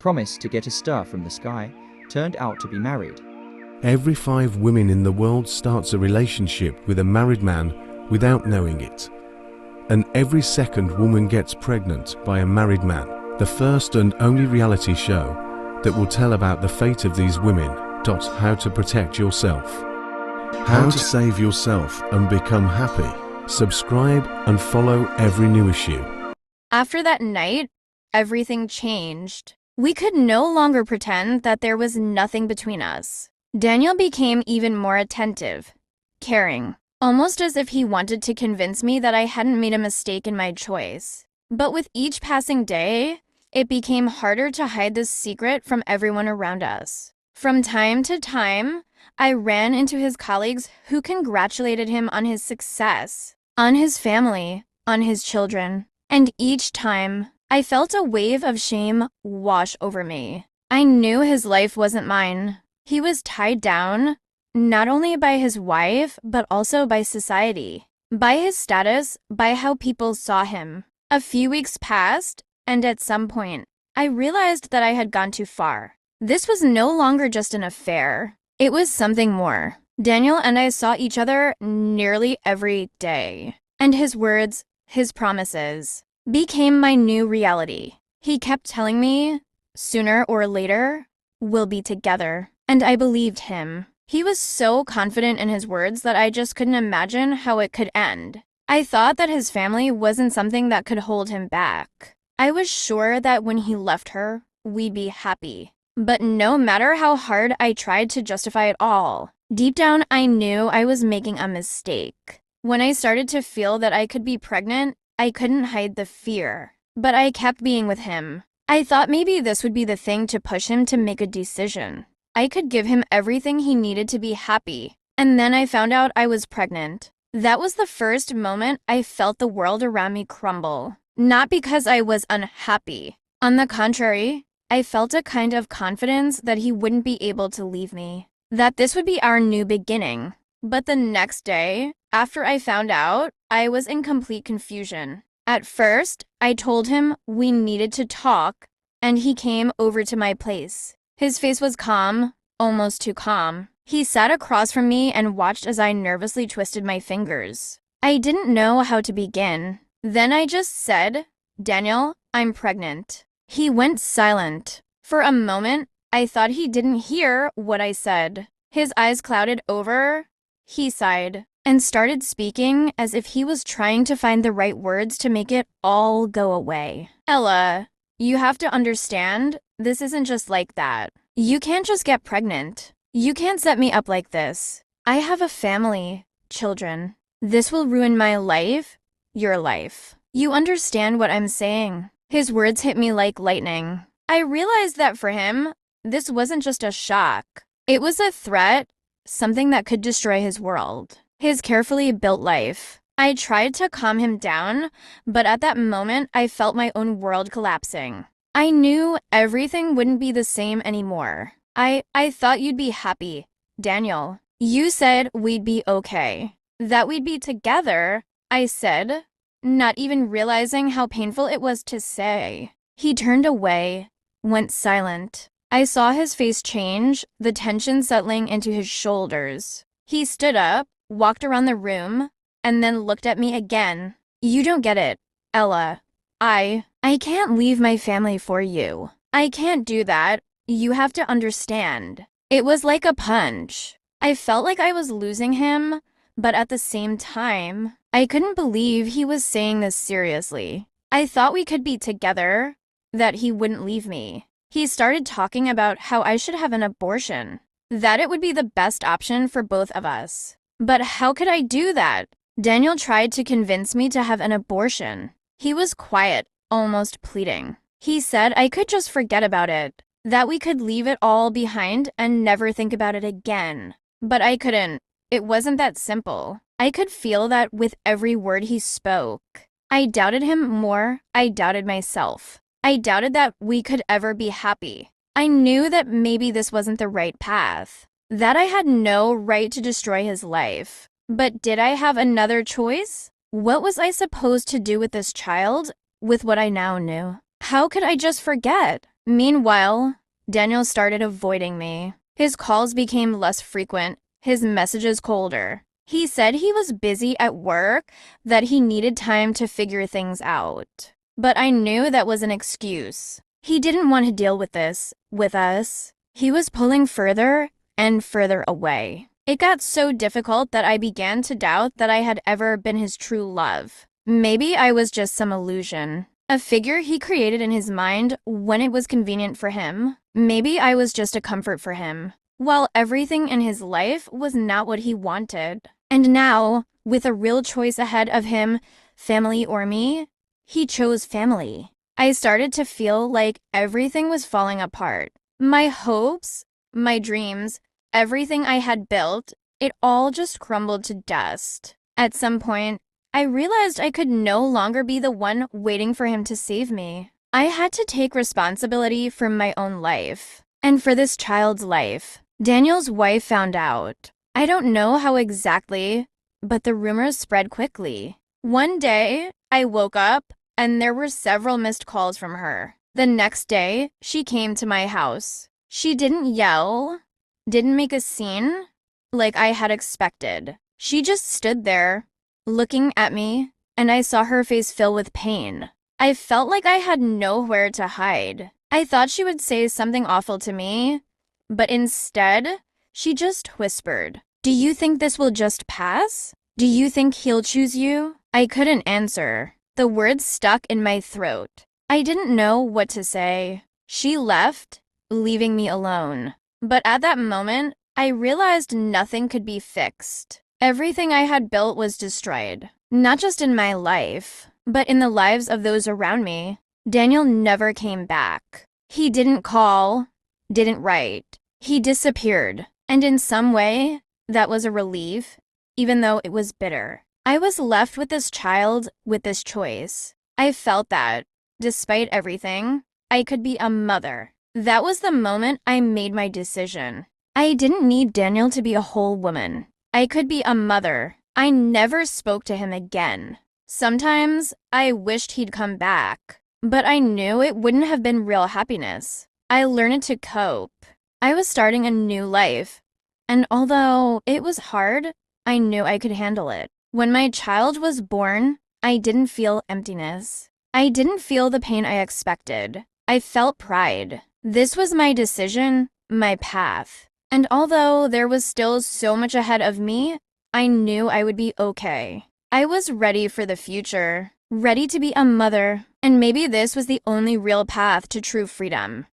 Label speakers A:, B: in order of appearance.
A: promised to get a star from the sky, turned out to be married.
B: Every 5 women in the world starts a relationship with a married man without knowing it. And every second woman gets pregnant by a married man. The first and only reality show that will tell about the fate of these women. How to protect yourself. How to save yourself and become happy. Subscribe and follow every new issue.
C: After that night, everything changed. We could no longer pretend that there was nothing between us. Daniel became even more attentive, caring, almost as if he wanted to convince me that I hadn't made a mistake in my choice. But with each passing day, it became harder to hide this secret from everyone around us. From time to time, I ran into his colleagues who congratulated him on his success, on his family, on his children. And each time, I felt a wave of shame wash over me. I knew his life wasn't mine. He was tied down, not only by his wife, but also by society, by his status, by how people saw him. A few weeks passed, and at some point, I realized that I had gone too far. This was no longer just an affair. It was something more. Daniel and I saw each other nearly every day, and his words, his promises, became my new reality. He kept telling me, sooner or later, we'll be together. And I believed him. He was so confident in his words that I just couldn't imagine how it could end. I thought that his family wasn't something that could hold him back. I was sure that when he left her, we'd be happy. But no matter how hard I tried to justify it all, deep down I knew I was making a mistake. When I started to feel that I could be pregnant, I couldn't hide the fear. But I kept being with him. I thought maybe this would be the thing to push him to make a decision. I could give him everything he needed to be happy. And then I found out I was pregnant. That was the first moment I felt the world around me crumble. Not because I was unhappy. On the contrary, I felt a kind of confidence that he wouldn't be able to leave me. That this would be our new beginning. But the next day, after I found out, I was in complete confusion. At first, I told him we needed to talk, and he came over to my place. His face was calm, almost too calm. He sat across from me and watched as I nervously twisted my fingers. I didn't know how to begin. Then I just said, "Daniel, I'm pregnant." He went silent. For a moment, I thought he didn't hear what I said. His eyes clouded over. He sighed and started speaking as if he was trying to find the right words to make it all go away. "Ella, you have to understand, this isn't just like that. You can't just get pregnant. You can't set me up like this. I have a family, children. This will ruin my life, your life. You understand what I'm saying?" His words hit me like lightning. I realized that for him, this wasn't just a shock. It was a threat, something that could destroy his world, his carefully built life. I tried to calm him down, but at that moment, I felt my own world collapsing. I knew everything wouldn't be the same anymore. I thought you'd be happy, Daniel. You said we'd be okay, that we'd be together, I said, not even realizing how painful it was to say. He turned away, went silent. I saw his face change, the tension settling into his shoulders. He stood up, walked around the room, and then looked at me again. "You don't get it, Ella. I can't leave my family for you. I can't do that. You have to understand." It was like a punch. I felt like I was losing him, but at the same time, I couldn't believe he was saying this seriously. I thought we could be together, that he wouldn't leave me. He started talking about how I should have an abortion, that it would be the best option for both of us. But how could I do that? Daniel tried to convince me to have an abortion. He was quiet, almost pleading. He said I could just forget about it, that we could leave it all behind and never think about it again. But I couldn't. It wasn't that simple. I could feel that with every word he spoke. I doubted him more. I doubted myself. I doubted that we could ever be happy. I knew that maybe this wasn't the right path, that I had no right to destroy his life. But did I have another choice? What was I supposed to do with this child, with what I now knew? How could I just forget? Meanwhile, Daniel started avoiding me. His calls became less frequent, his messages colder. He said he was busy at work, that he needed time to figure things out. But I knew that was an excuse. He didn't want to deal with this, with us. He was pulling further and further away. It got so difficult that I began to doubt that I had ever been his true love. Maybe I was just some illusion, a figure he created in his mind when it was convenient for him. Maybe I was just a comfort for him, while everything in his life was not what he wanted. And now, with a real choice ahead of him, family or me, he chose family. I started to feel like everything was falling apart. My hopes, my dreams, everything I had built, it all just crumbled to dust. At some point, I realized I could no longer be the one waiting for him to save me. I had to take responsibility for my own life, and for this child's life. Daniel's wife found out. I don't know how exactly, but the rumors spread quickly. One day, I woke up, and there were several missed calls from her. The next day, she came to my house. She didn't yell, didn't make a scene like I had expected. She just stood there, looking at me, and I saw her face fill with pain. I felt like I had nowhere to hide. I thought she would say something awful to me, but instead, she just whispered, "Do you think this will just pass? Do you think he'll choose you?" I couldn't answer. The words stuck in my throat. I didn't know what to say. She left, leaving me alone. But at that moment, I realized nothing could be fixed. Everything I had built was destroyed. Not just in my life, but in the lives of those around me. Daniel never came back. He didn't call, didn't write. He disappeared. And in some way, that was a relief, even though it was bitter. I was left with this child, with this choice. I felt that, despite everything, I could be a mother. That was the moment I made my decision. I didn't need Daniel to be a whole woman. I could be a mother. I never spoke to him again. Sometimes I wished he'd come back, but I knew it wouldn't have been real happiness. I learned to cope. I was starting a new life, and although it was hard, I knew I could handle it. When my child was born, I didn't feel emptiness. I didn't feel the pain I expected. I felt pride. This was my decision, my path. And although there was still so much ahead of me, I knew I would be okay. I was ready for the future, ready to be a mother, and maybe this was the only real path to true freedom.